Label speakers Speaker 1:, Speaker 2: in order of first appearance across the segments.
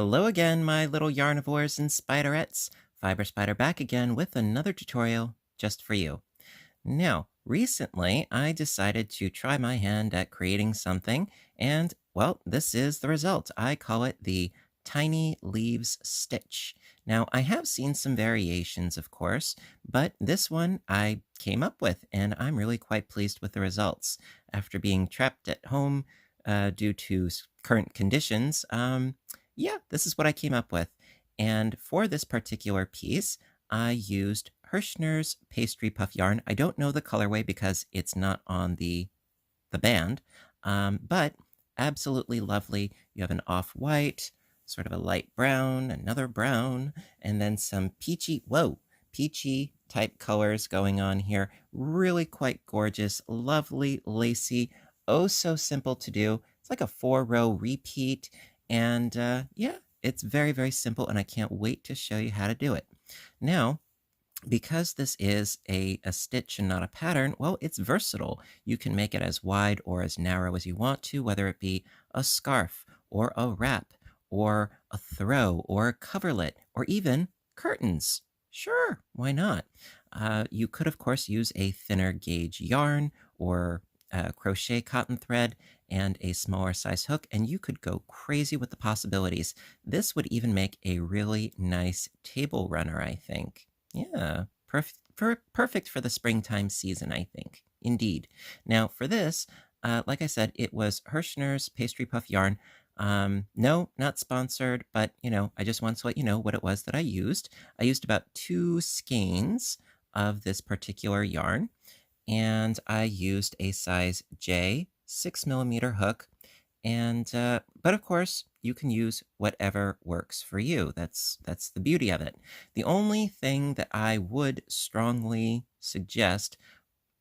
Speaker 1: Hello again, my little yarnivores and spiderettes. Fiber Spider back again with another tutorial just for you. Now, recently I decided to try my hand at creating something, and well, this is the result. I call it the Tiny Leaves Stitch. Now, I have seen some variations, of course, but this one I came up with, and I'm really quite pleased with the results. After being trapped at home due to current conditions, yeah, this is what I came up with. And for this particular piece, I used Hirschner's pastry puff yarn. I don't know the colorway because it's not on the band, but absolutely lovely. You have an off-white, sort of a light brown, another brown, and then some peachy, whoa, peachy type colors going on here. Really quite gorgeous, lovely, lacy, oh so simple to do. It's like a 4-row repeat, and yeah, it's very, very simple, and I can't wait to show you how to do it. Now, because this is a stitch and not a pattern, well, it's versatile. You can make it as wide or as narrow as you want to, whether it be a scarf or a wrap or a throw or a coverlet or even curtains. Sure, why not? You could, of course, use a thinner gauge yarn or crochet cotton thread and a smaller size hook, and you could go crazy with the possibilities. This would even make a really nice table runner, I think. Yeah, perfect for the springtime season, I think. Indeed. Now, for this, like I said, it was Hirschner's pastry puff yarn. No, not sponsored, but I just want to let you know what it was that I used. I used about 2 skeins of this particular yarn, and I used a size J 6 millimeter hook. And but of course, you can use whatever works for you. That's the beauty of it. The only thing that I would strongly suggest,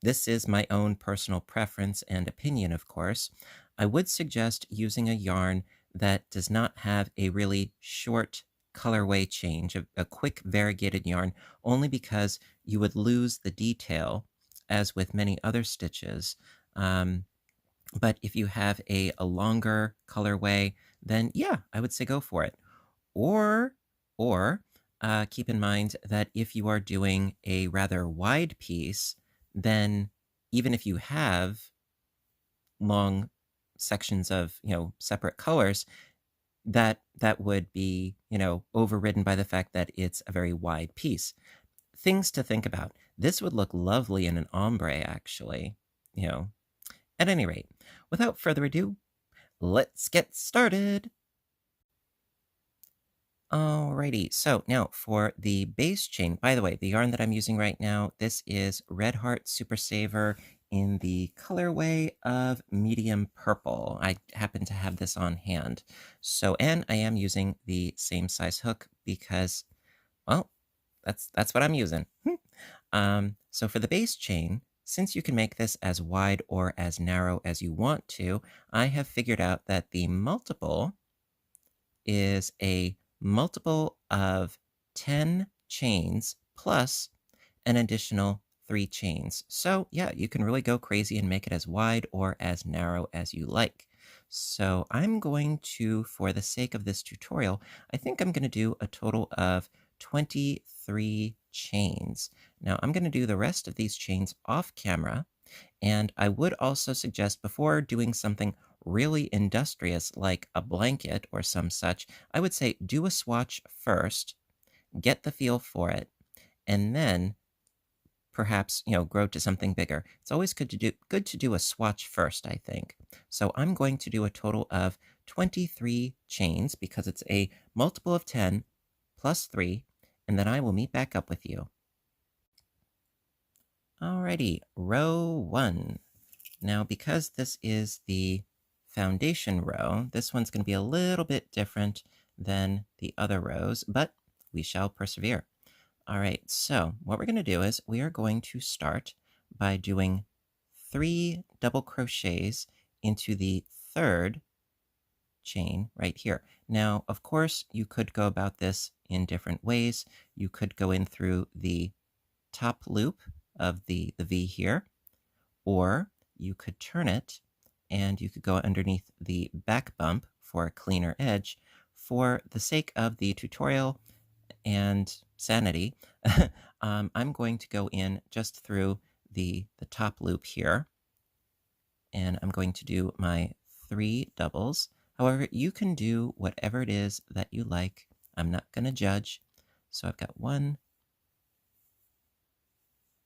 Speaker 1: this is my own personal preference and opinion, of course, I would suggest using a yarn that does not have a really short colorway change, a quick variegated yarn, only because you would lose the detail, as with many other stitches. But if you have a longer colorway, then yeah, I would say go for it. Or, or keep in mind that if you are doing a rather wide piece, then even if you have long sections of, separate colors, that would be, overridden by the fact that it's a very wide piece. Things to think about. This would look lovely in an ombre, actually. You know, at any rate, without further ado, let's get started. Alrighty, so now for the base chain, by the way, the yarn that I'm using right now, this is Red Heart Super Saver in the colorway of medium purple. I happen to have this on hand. So, and I am using the same size hook because, well, that's what I'm using. So for the base chain, since you can make this as wide or as narrow as you want to, I have figured out that the multiple is a multiple of 10 chains plus an additional 3 chains. So yeah, you can really go crazy and make it as wide or as narrow as you like. So I'm going to, for the sake of this tutorial, I think I'm going to do a total of 23 chains. Now I'm going to do the rest of these chains off camera, and I would also suggest before doing something really industrious like a blanket or some such, I would say do a swatch first, get the feel for it, and then perhaps, grow to something bigger. It's always good to do a swatch first, I think. So I'm going to do a total of 23 chains because it's a multiple of 10 plus 3, and then I will meet back up with you. Alrighty, row 1. Now, because this is the foundation row, this one's going to be a little bit different than the other rows, but we shall persevere. All right, so what we're going to do is we are going to start by doing 3 double crochets into the third chain right here. Now, of course, you could go about this in different ways. You could go in through the top loop of the V here, or you could turn it and you could go underneath the back bump for a cleaner edge for the sake of the tutorial and sanity, I'm going to go in just through the top loop here, and I'm going to do my 3 doubles. However, you can do whatever it is that you like. I'm not going to judge. So I've got 1,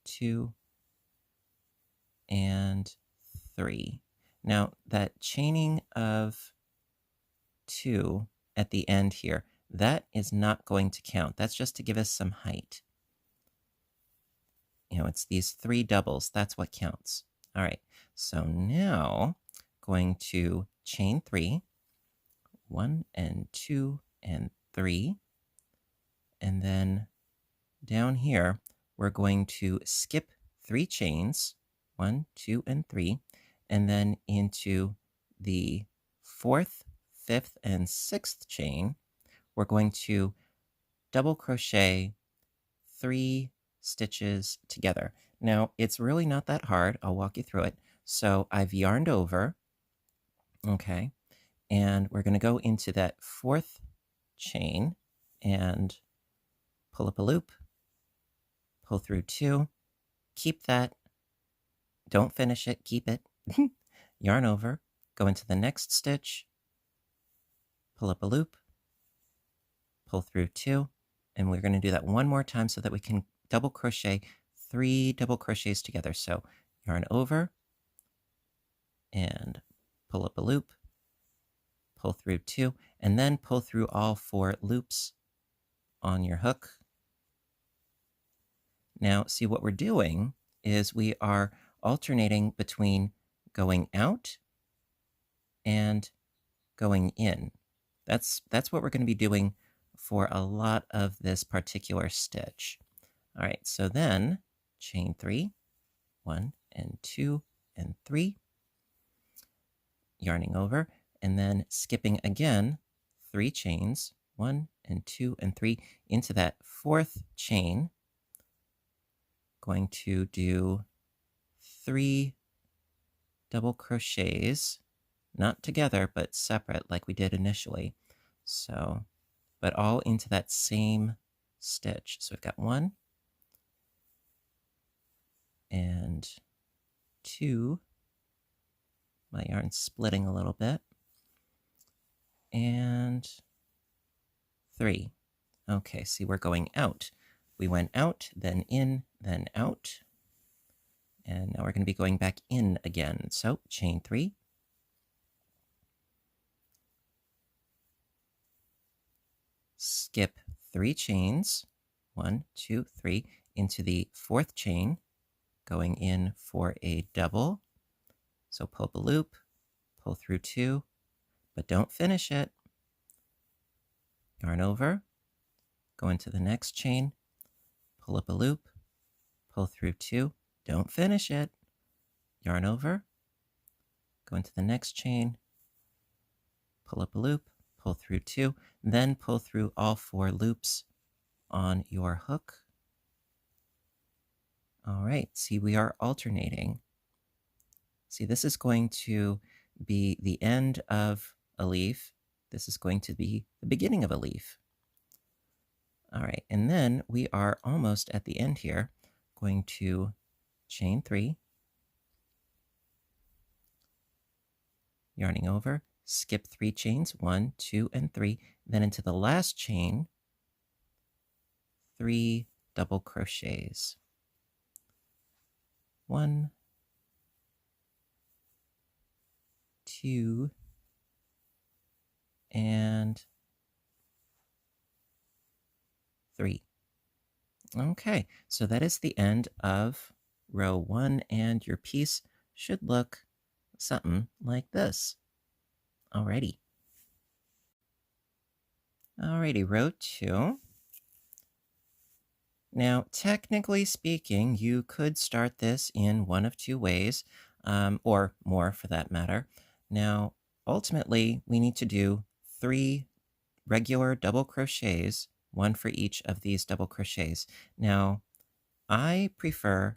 Speaker 1: 2, and 3. Now, that chaining of 2 at the end here, that is not going to count. That's just to give us some height. It's these 3 doubles. That's what counts. All right. So now going to chain 3, 1 and 2 and 3. And then down here, we're going to skip 3 chains, 1, 2, and 3, and then into the 4th, 5th, and 6th chain, we're going to double crochet 3 stitches together. Now, it's really not that hard. I'll walk you through it. So I've yarned over, okay, and we're going to go into that 4th chain and pull up a loop, pull through 2, keep that, don't finish it, keep it, yarn over, go into the next stitch, pull up a loop, pull through 2, and we're going to do that one more time so that we can double crochet 3 double crochets together. So yarn over and pull up a loop, pull through 2, and then pull through all 4 loops on your hook. Now, see what we're doing is we are alternating between going out and going in. That's what we're going to be doing for a lot of this particular stitch. All right, so then chain 3, 1 and 2 and 3, yarning over, and then skipping again 3 chains, 1 and 2 and 3, into that 4th chain. Going to do 3 double crochets, not together, but separate like we did initially. So, but all into that same stitch. So we've got 1 and 2. My yarn's splitting a little bit. And 3. Okay, see, we're going out. We went out, then in, then out. And now we're going to be going back in again. So chain 3. Skip 3 chains, 1, 2, 3, into the 4th chain, going in for a double. So pull up a loop, pull through 2, but don't finish it. Yarn over, go into the next chain, pull up a loop, pull through 2, don't finish it. Yarn over, go into the next chain, pull up a loop, pull through 2, then pull through all 4 loops on your hook. All right, see, we are alternating. See, this is going to be the end of a leaf. This is going to be the beginning of a leaf. All right, and then we are almost at the end here. Going to chain 3, yarning over, skip 3 chains, 1, 2, and 3, then into the last chain, 3 double crochets. 1, 2, and 3. Okay, so that is the end of row 1, and your piece should look something like this. Alrighty. Alrighty, row 2. Now, technically speaking, you could start this in one of 2 ways, or more for that matter. Now, ultimately, we need to do 3 regular double crochets, 1 for each of these double crochets. Now, I prefer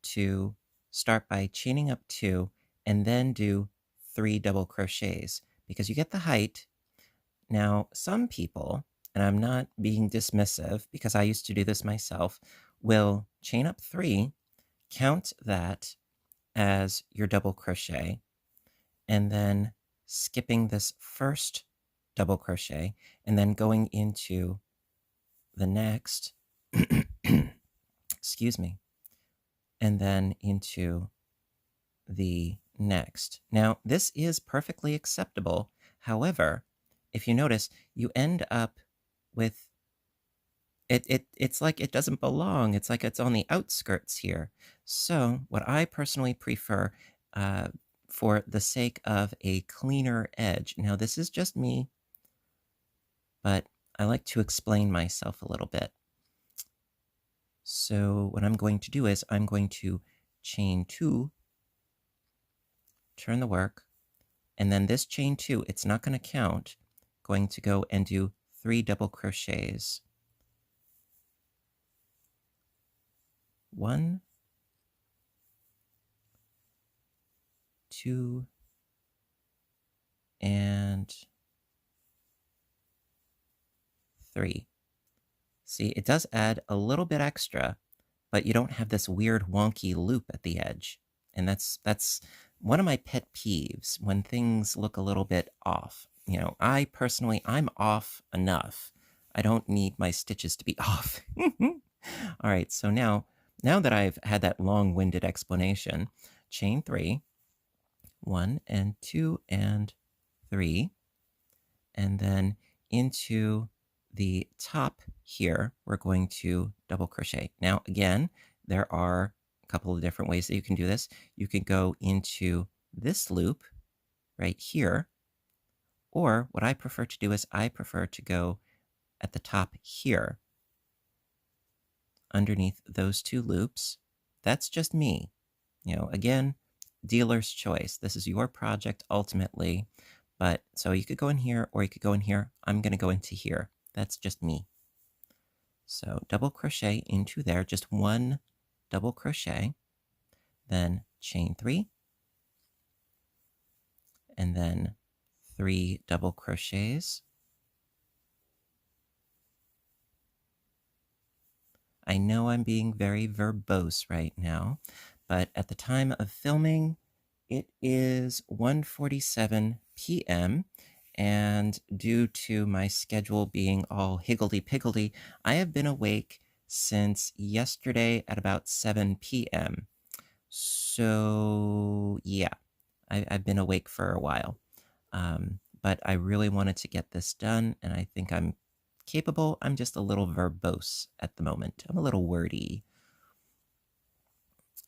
Speaker 1: to start by chaining up 2 and then do 3 double crochets because you get the height. Now, some people, and I'm not being dismissive because I used to do this myself, will chain up 3, count that as your double crochet, and then skipping this first double crochet and then going into the next, excuse me, and then into the next. Now, this is perfectly acceptable. However, if you notice, you end up with it's like it doesn't belong. It's like it's on the outskirts here. So, what I personally prefer, uh, for the sake of a cleaner edge. Now, this is just me, but I like to explain myself a little bit. So, what I'm going to do is I'm going to chain 2, turn the work, and then this chain 2, it's not going to count. Going to go and do 3 double crochets. 1, 2, and 3. See, it does add a little bit extra, but you don't have this weird wonky loop at the edge. And that's one of my pet peeves when things look a little bit off. You know, I personally, I'm off enough. I don't need my stitches to be off. All right, so now that I've had that long-winded explanation, chain 3, 1 and 2 and 3, and then into the top here, we're going to double crochet. Now, again, there are a couple of different ways that you can do this. You can go into this loop right here, or what I prefer to do is I prefer to go at the top here, underneath those 2 loops. That's just me. You know, again, dealer's choice. This is your project ultimately. But so you could go in here or you could go in here. I'm going to go into here. That's just me. So double crochet into there, just 1 double crochet, then chain 3, and then 3 double crochets. I know I'm being very verbose right now, but at the time of filming, it is 1:47 p.m. And due to my schedule being all higgledy-piggledy, I have been awake since yesterday at about 7 p.m. So, yeah, I've been awake for a while. But I really wanted to get this done, and I think I'm capable. I'm just a little verbose at the moment. I'm a little wordy.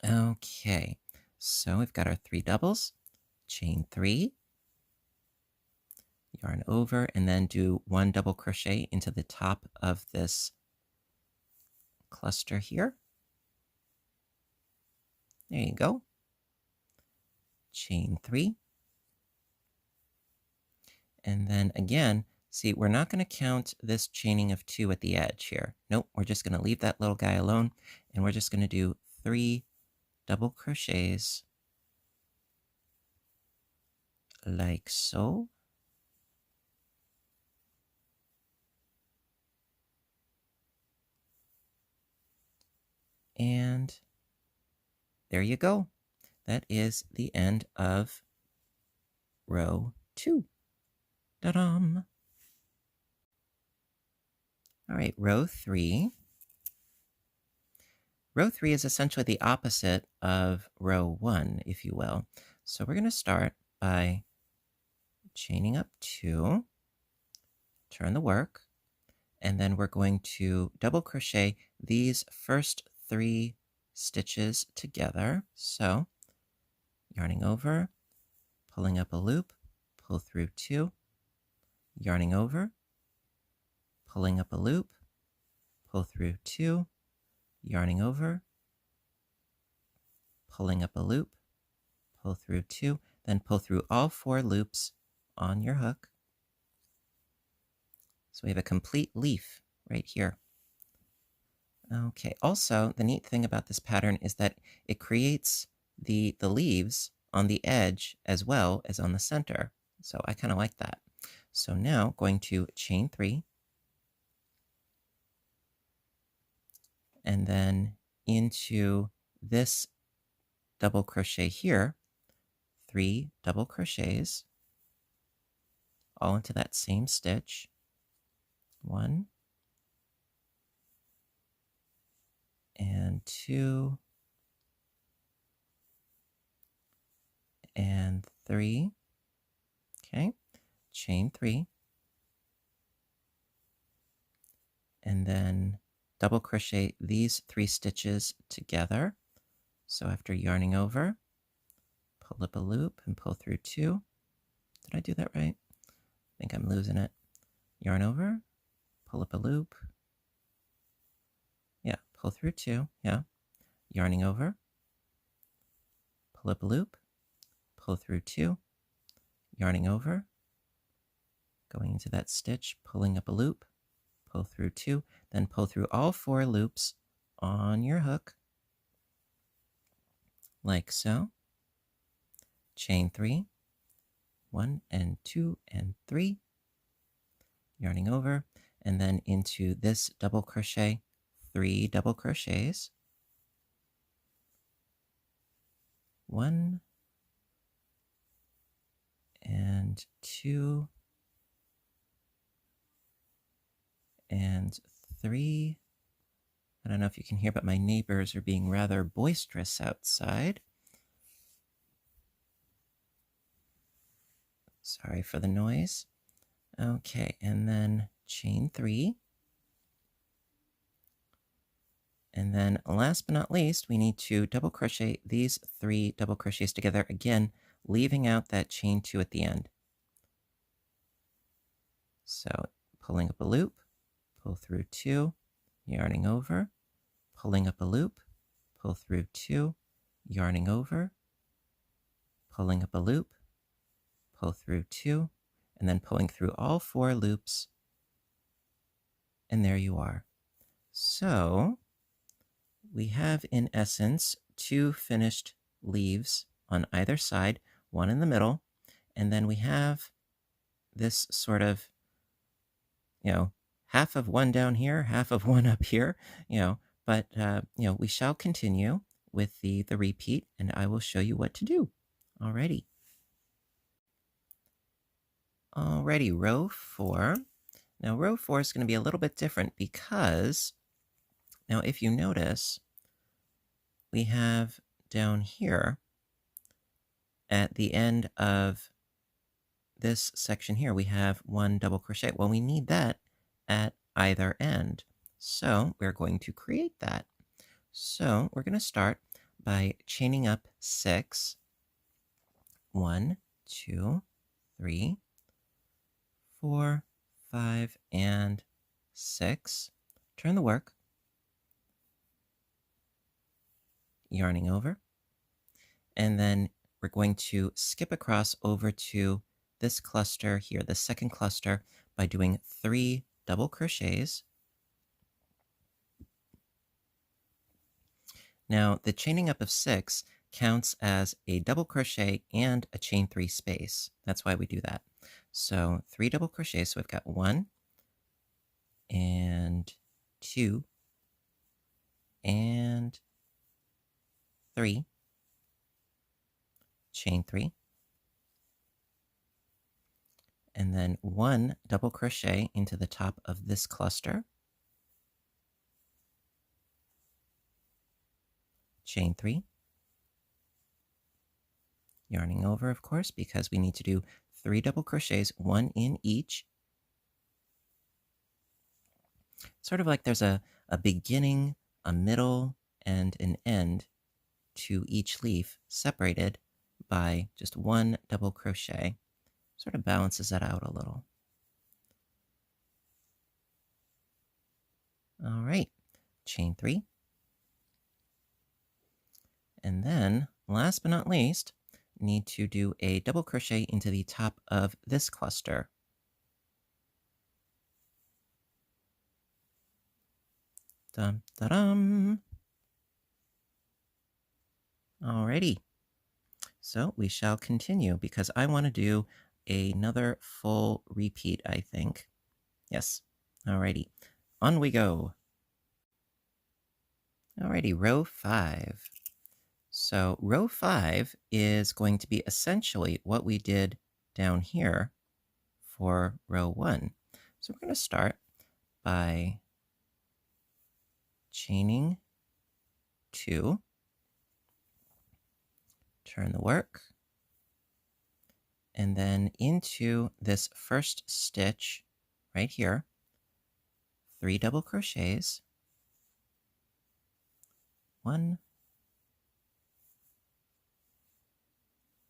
Speaker 1: Okay, so we've got our 3 doubles, chain 3, yarn over, and then do 1 double crochet into the top of this cluster here. There you go. Chain 3. And then again, see, we're not going to count this chaining of 2 at the edge here. Nope, we're just going to leave that little guy alone, and we're just going to do 3 double crochets like so. And there you go. That is the end of row 2. Ta-dam! All right, row 3. Row 3 is essentially the opposite of row 1, if you will. So we're going to start by chaining up 2, turn the work, and then we're going to double crochet these first 3 stitches together. So yarning over, pulling up a loop, pull through 2, yarning over, pulling up a loop, pull through 2, yarning over, pulling up a loop, pull through 2, then pull through all 4 loops on your hook. So we have a complete leaf right here. Okay, also, the neat thing about this pattern is that it creates the leaves on the edge as well as on the center. So I kind of like that. So now going to chain 3, and then into this double crochet here, 3 double crochets, all into that same stitch. 1 and 2 and 3. Okay, chain 3, and then double crochet these 3 stitches together. So after yarning over, pull up a loop and pull through 2. Did I do that right? I think I'm losing it. Yarn over, pull up a loop. Yeah, pull through 2. Yeah, yarning over, pull up a loop, pull through 2, yarning over, going into that stitch, pulling up a loop, pull through 2, then pull through all 4 loops on your hook, like so. Chain 3, 1 and 2 and 3, yarning over, and then into this double crochet, 3 double crochets, 1 and 2 and 3. I don't know if you can hear, but my neighbors are being rather boisterous outside. Sorry for the noise. Okay, and then chain 3. And then last but not least, we need to double crochet these 3 double crochets together again, leaving out that chain 2 at the end. So pulling up a loop, pull through 2, yarning over, pulling up a loop, pull through 2, yarning over, pulling up a loop, pull through 2, and then pulling through all 4 loops. And there you are. So we have, in essence, 2 finished leaves on either side, 1 in the middle, and then we have this sort of, half of one down here, half of one up here, but, we shall continue with the repeat, and I will show you what to do. Alrighty. Alrighty, row 4. Now, row 4 is going to be a little bit different because, now if you notice, we have down here at the end of this section here, we have 1 double crochet. Well, we need that at either end. So we're going to create that. So we're going to start by chaining up 6. 1, 2, 3, 4, 5, and 6. Turn the work. Yarning over. And then we're going to skip across over to this cluster here, the second cluster, by doing 3 double crochets. Now, the chaining up of 6 counts as a double crochet and a chain 3 space. That's why we do that. So 3 double crochets. So we've got 1 and 2 and 3, chain 3, and then 1 double crochet into the top of this cluster, chain 3, yarning over, of course, because we need to do 3 double crochets, 1 in each. Sort of like there's a beginning, a middle, and an end to each leaf, separated by just 1 double crochet. Sort of balances that out a little. All right, chain 3. And then, last but not least, need to do a double crochet into the top of this cluster. Dum, da, dum. Alrighty. So we shall continue because I want to do another full repeat, I think. Yes. Alrighty. On we go. Alrighty, row 5. So row 5 is going to be essentially what we did down here for row 1. So we're going to start by chaining 2, turn the work, and then into this first stitch right here, 3 double crochets, 1,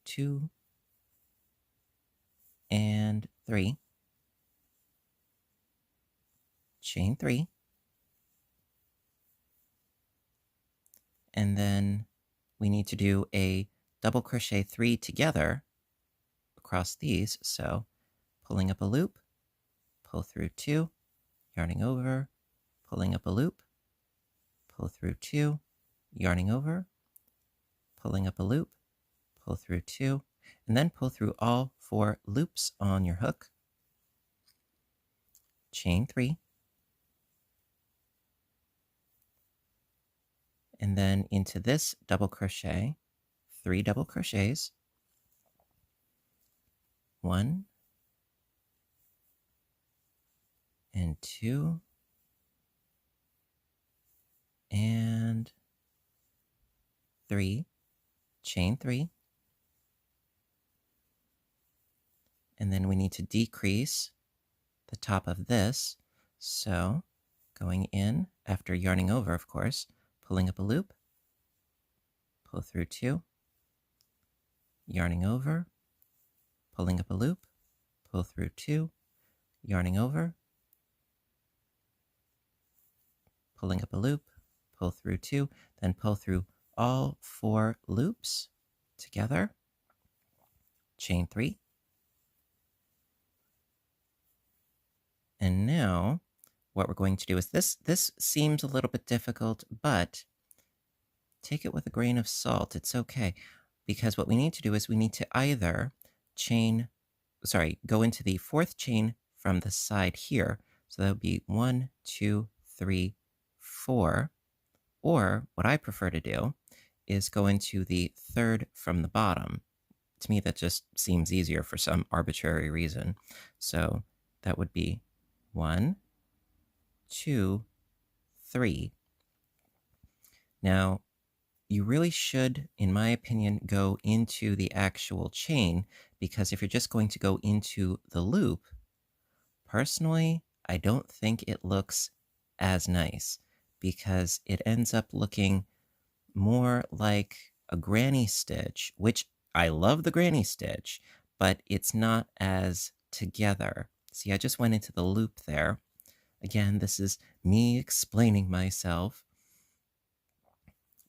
Speaker 1: 2, and 3, chain 3, and then we need to do a double crochet 3 together across these. So pulling up a loop, pull through 2, yarning over, pulling up a loop, pull through 2, yarning over, pulling up a loop, pull through 2, and then pull through all 4 loops on your hook, chain 3, and then into this double crochet, 3 double crochets, 1 and 2 and 3, chain 3, and then we need to decrease the top of this. So going in after yarning over, of course, pulling up a loop, pull through 2, yarning over, pulling up a loop, pull through 2, yarning over, pulling up a loop, pull through 2, then pull through all 4 loops together, chain 3. And now what we're going to do is this seems a little bit difficult, but take it with a grain of salt. It's okay, because what we need to do is we need to either go into the 4th chain from the side here. So that would be 1, 2, 3, 4. Or what I prefer to do is go into the 3rd from the bottom. To me, that just seems easier for some arbitrary reason. So that would be 1, 2, 3. Now, you really should, in my opinion, go into the actual chain, because if you're just going to go into the loop, personally, I don't think it looks as nice, because it ends up looking more like a granny stitch, which I love the granny stitch, but it's not as together. See, I just went into the loop there. Again, this is me explaining myself,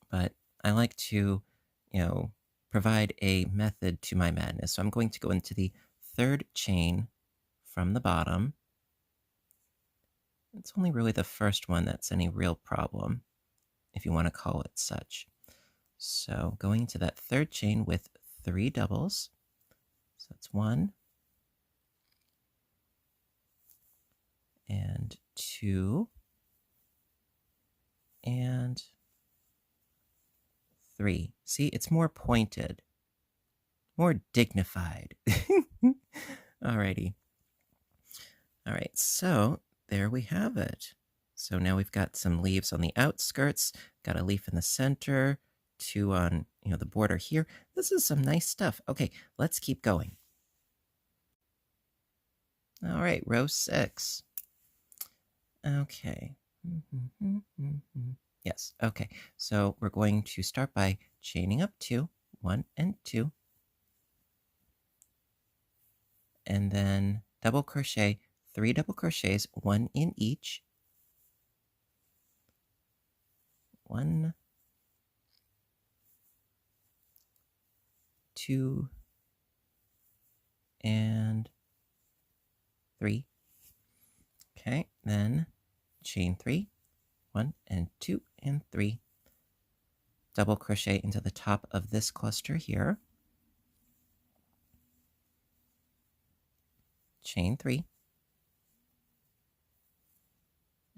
Speaker 1: but I like to, provide a method to my madness. So I'm going to go into the 3rd chain from the bottom. It's only really the first one that's any real problem, if you want to call it such. So going into that 3rd chain with 3 doubles. So that's 1 and 2 and 3. See, it's more pointed, more dignified. Alrighty. All right, so there we have it. So now we've got some leaves on the outskirts, got a leaf in the center, 2 on, the border here. This is some nice stuff. Okay, let's keep going. All right, row 6. Okay. Yes, okay. So we're going to start by chaining up 2, 1 and 2. And then double crochet, 3 double crochets, 1 in each. 1, 2, and 3. Okay, then chain 3, 1 and 2 and 3. Double crochet into the top of this cluster here. chain 3,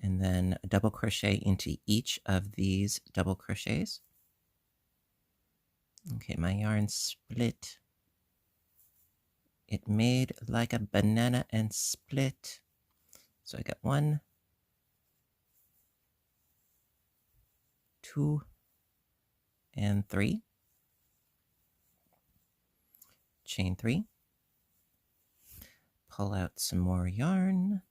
Speaker 1: and then a double crochet into each of these double crochets. Okay, my yarn split. It made like a banana and split. So I got 1, 2, and 3. Chain 3. Pull out some more yarn.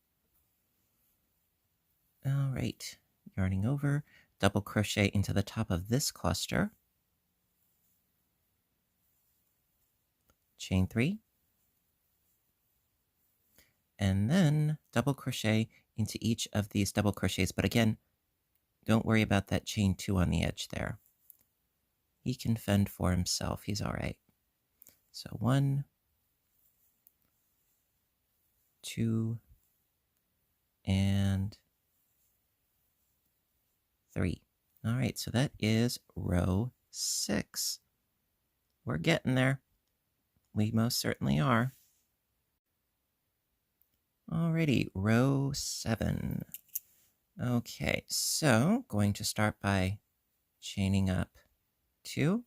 Speaker 1: All right, yarning over, double crochet into the top of this cluster. Chain 3. And then double crochet into each of these double crochets. But again, don't worry about that chain 2 on the edge there. He can fend for himself. He's all right. So 1, 2, and 3. All right, so that is row 6. We're getting there. We most certainly are. Alrighty, row 7. Okay, so going to start by chaining up 2,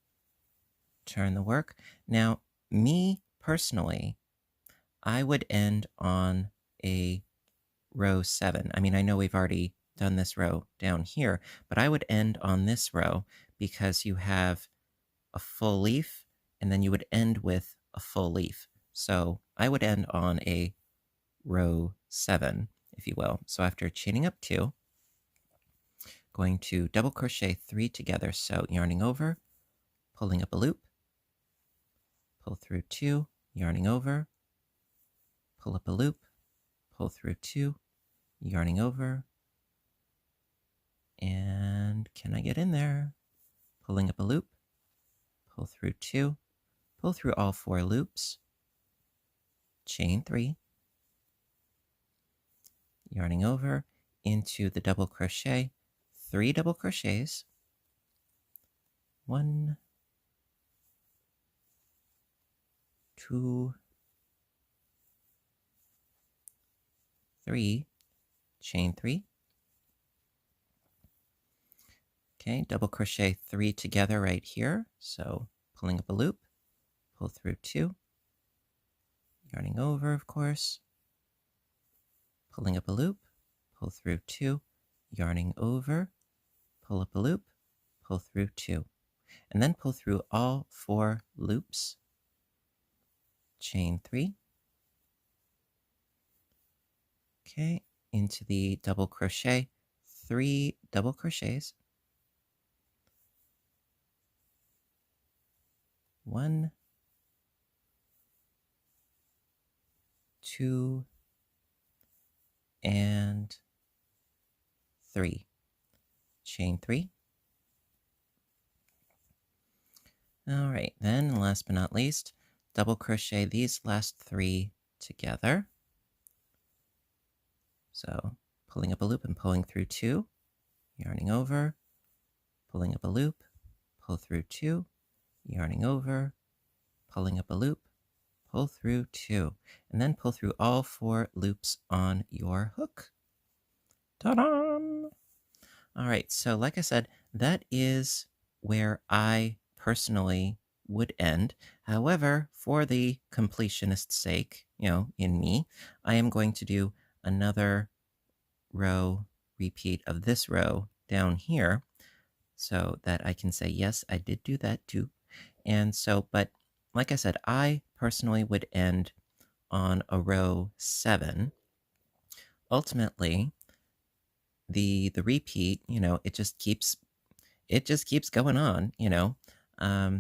Speaker 1: turn the work. Now, me personally, I would end on a row 7. I mean, I know we've already done this row down here, but I would end on this row because you have a full leaf and then you would end with a full leaf. So I would end on a row 7, if you will. So after chaining up 2, going to double crochet 3 together. So yarning over, pulling up a loop, pull through 2, yarning over, pull up a loop, pull through 2, yarning over, and can I get in there? Pulling up a loop, pull through 2, pull through all 4 loops, chain 3, yarning over into the double crochet, 3 double crochets, 1, 2, 3, chain 3. Okay, double crochet 3 together right here. So pulling up a loop, pull through 2, yarning over, of course, pulling up a loop, pull through 2, yarning over, pull up a loop, pull through 2, and then pull through all 4 loops, chain 3. Okay, into the double crochet, 3 double crochets, 1, 2, and 3, chain 3. All right, then last but not least, double crochet these last 3 together. So pulling up a loop and pulling through 2, yarning over, pulling up a loop, pull through 2, yarning over, pulling up a loop, pull through 2, and then pull through all 4 loops on your hook. Ta-da! All right, so like I said, that is where I personally would end. However, for the completionist's sake, in me, I am going to do another row repeat of this row down here so that I can say, yes, I did do that too. And so, but like I said, I personally would end on a row 7. Ultimately, the repeat, it just keeps going on,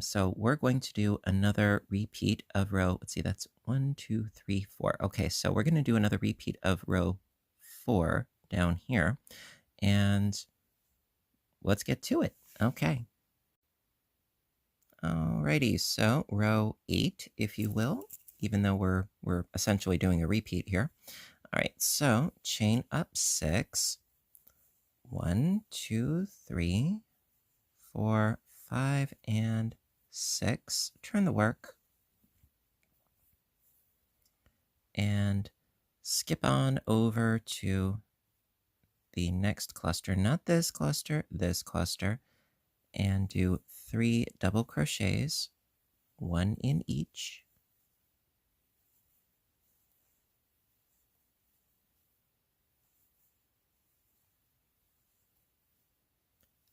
Speaker 1: So we're going to do another repeat of row. Let's see, that's 1, 2, 3, 4. Okay, so we're going to do another repeat of row 4 down here, and let's get to it. Okay. Alrighty, so row 8, if you will, even though we're essentially doing a repeat here. All right, so chain up 6. 1, 2, 3, 4, 5, and 6. Turn the work. And skip on over to the next cluster, not this cluster, and do 3 double crochets, 1 in each.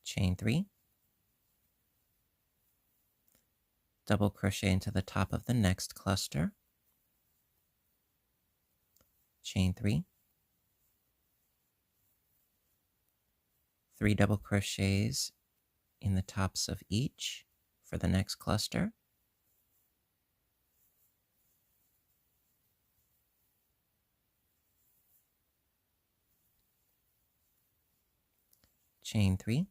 Speaker 1: Chain 3, double crochet into the top of the next cluster, chain 3, 3 double crochets in the tops of each for the next cluster, chain 3,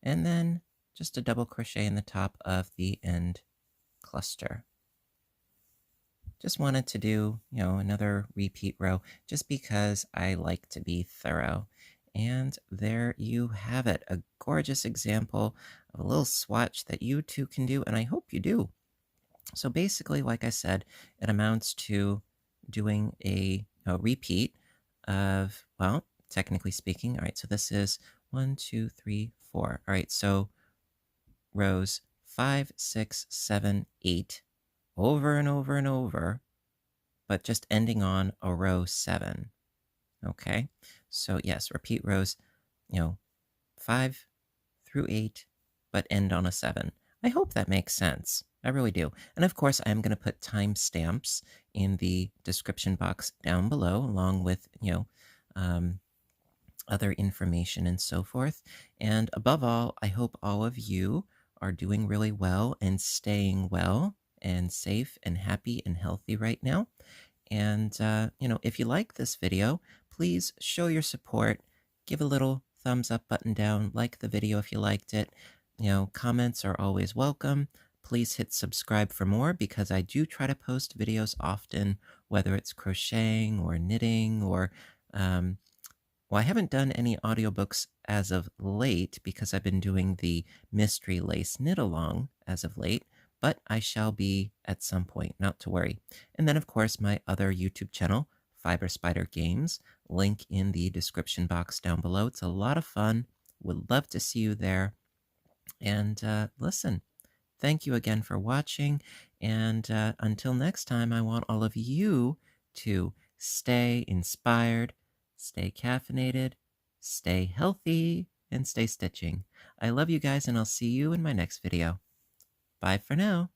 Speaker 1: and then just a double crochet in the top of the end cluster. Just wanted to do, another repeat row just because I like to be thorough. And there you have it, a gorgeous example of a little swatch that you too can do, and I hope you do. So basically, like I said, it amounts to doing a repeat of, well, technically speaking, all right, so this is 1, 2, 3, 4. All right, so rows 5, 6, 7, 8 over and over and over, but just ending on a row 7. Okay, so yes, repeat rows, 5 through 8, but end on a 7. I hope that makes sense. I really do. And of course, I'm going to put timestamps in the description box down below, along with, um, other information and so forth. And above all, I hope all of you are doing really well and staying well and safe and happy and healthy right now. And, if you like this video, please show your support. Give a little thumbs up button down, like the video if you liked it. Comments are always welcome. Please hit subscribe for more because I do try to post videos often, whether it's crocheting or knitting or, well, I haven't done any audiobooks as of late because I've been doing the mystery lace knit along as of late, but I shall be at some point, not to worry. And then, of course, my other YouTube channel, Fiber Spider Games, link in the description box down below. It's a lot of fun. Would love to see you there. And listen, thank you again for watching. And until next time, I want all of you to stay inspired, stay caffeinated, stay healthy, and stay stitching. I love you guys, and I'll see you in my next video. Bye for now.